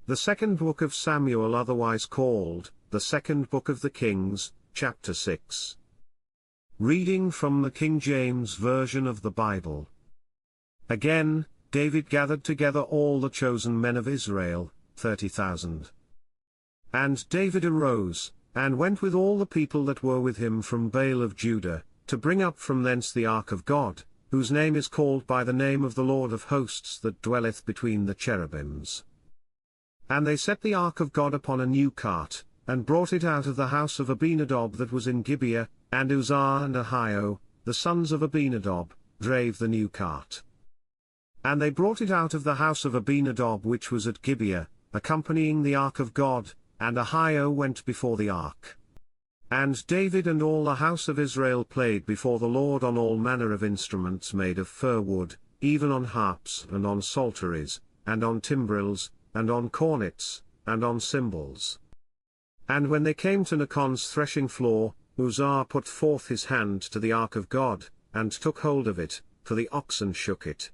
The second book of Samuel, otherwise called, the second book of the Kings, chapter 6. Reading from the King James Version of the Bible. Again, David gathered together all the chosen men of Israel, 30,000. And David arose, and went with all the people that were with him from Baale of Judah, to bring up from thence the ark of God, whose name is called by the name of the Lord of hosts that dwelleth between the cherubims. And they set the ark of God upon a new cart, and brought it out of the house of Abinadab that was in Gibeah, and Uzzah and Ahio, the sons of Abinadab, drave the new cart. And they brought it out of the house of Abinadab which was at Gibeah, accompanying the ark of God, and Ahio went before the ark. And David and all the house of Israel played before the Lord on all manner of instruments made of fir wood, even on harps and on psalteries, and on timbrels, and on cornets, and on cymbals. And when they came to Nachon's threshing floor, Uzzah put forth his hand to the ark of God, and took hold of it, for the oxen shook it.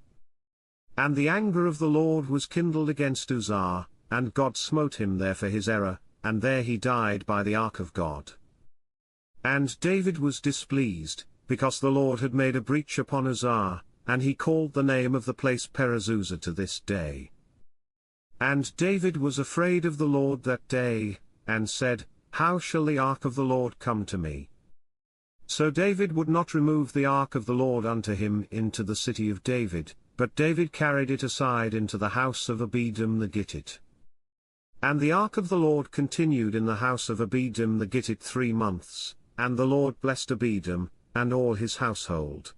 And the anger of the Lord was kindled against Uzzah, and God smote him there for his error, and there he died by the ark of God. And David was displeased, because the Lord had made a breach upon Uzzah, and he called the name of the place Perez to this day. And David was afraid of the Lord that day, and said, How shall the ark of the Lord come to me? So David would not remove the ark of the Lord unto him into the city of David, but David carried it aside into the house of Obededom the Gittite. And the ark of the Lord continued in the house of Obededom the Gittite 3 months, and the Lord blessed Obededom, and all his household.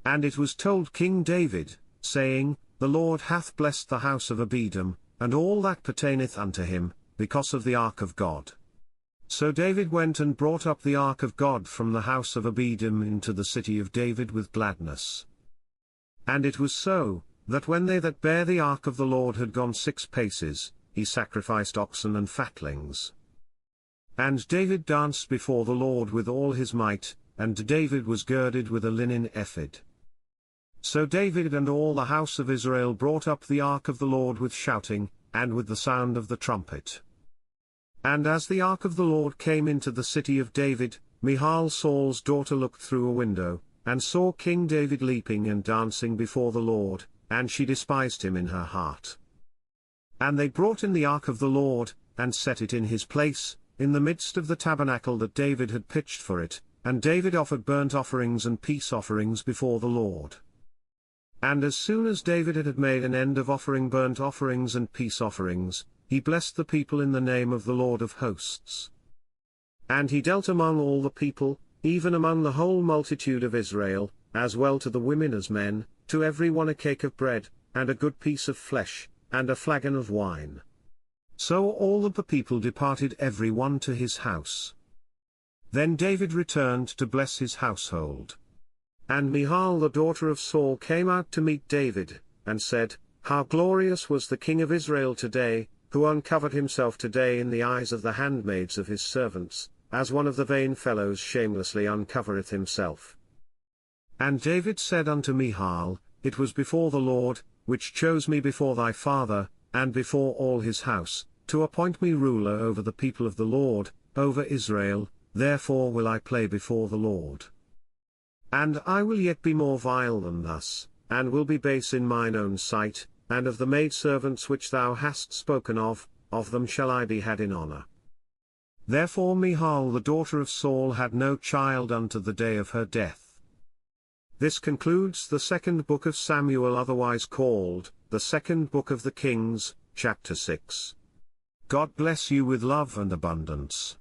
And it was told King David, saying, The Lord hath blessed the house of Obededom, and all that pertaineth unto him, because of the ark of God. So David went and brought up the ark of God from the house of Obededom into the city of David with gladness. And it was so, that when they that bare the ark of the Lord had gone 6 paces, he sacrificed oxen and fatlings. And David danced before the Lord with all his might, and David was girded with a linen ephod. So David and all the house of Israel brought up the ark of the Lord with shouting, and with the sound of the trumpet. And as the ark of the Lord came into the city of David, Michal Saul's daughter looked through a window, and saw King David leaping and dancing before the Lord, and she despised him in her heart. And they brought in the ark of the Lord, and set it in his place, in the midst of the tabernacle that David had pitched for it, and David offered burnt offerings and peace offerings before the Lord. And as soon as David had made an end of offering burnt offerings and peace offerings, he blessed the people in the name of the Lord of hosts. And he dealt among all the people, even among the whole multitude of Israel, as well to the women as men, to every one a cake of bread, and a good piece of flesh, and a flagon of wine. So all of the people departed every one to his house. Then David returned to bless his household. And Michal the daughter of Saul came out to meet David, and said, How glorious was the king of Israel today, who uncovered himself today in the eyes of the handmaids of his servants, as one of the vain fellows shamelessly uncovereth himself. And David said unto Michal, It was before the Lord, which chose me before thy father, and before all his house, to appoint me ruler over the people of the Lord, over Israel, therefore will I play before the Lord. And I will yet be more vile than thus, and will be base in mine own sight, and of the maidservants which thou hast spoken of them shall I be had in honor. Therefore Michal the daughter of Saul had no child unto the day of her death. This concludes the second book of Samuel, otherwise called, the second book of the Kings, chapter 6. God bless you with love and abundance.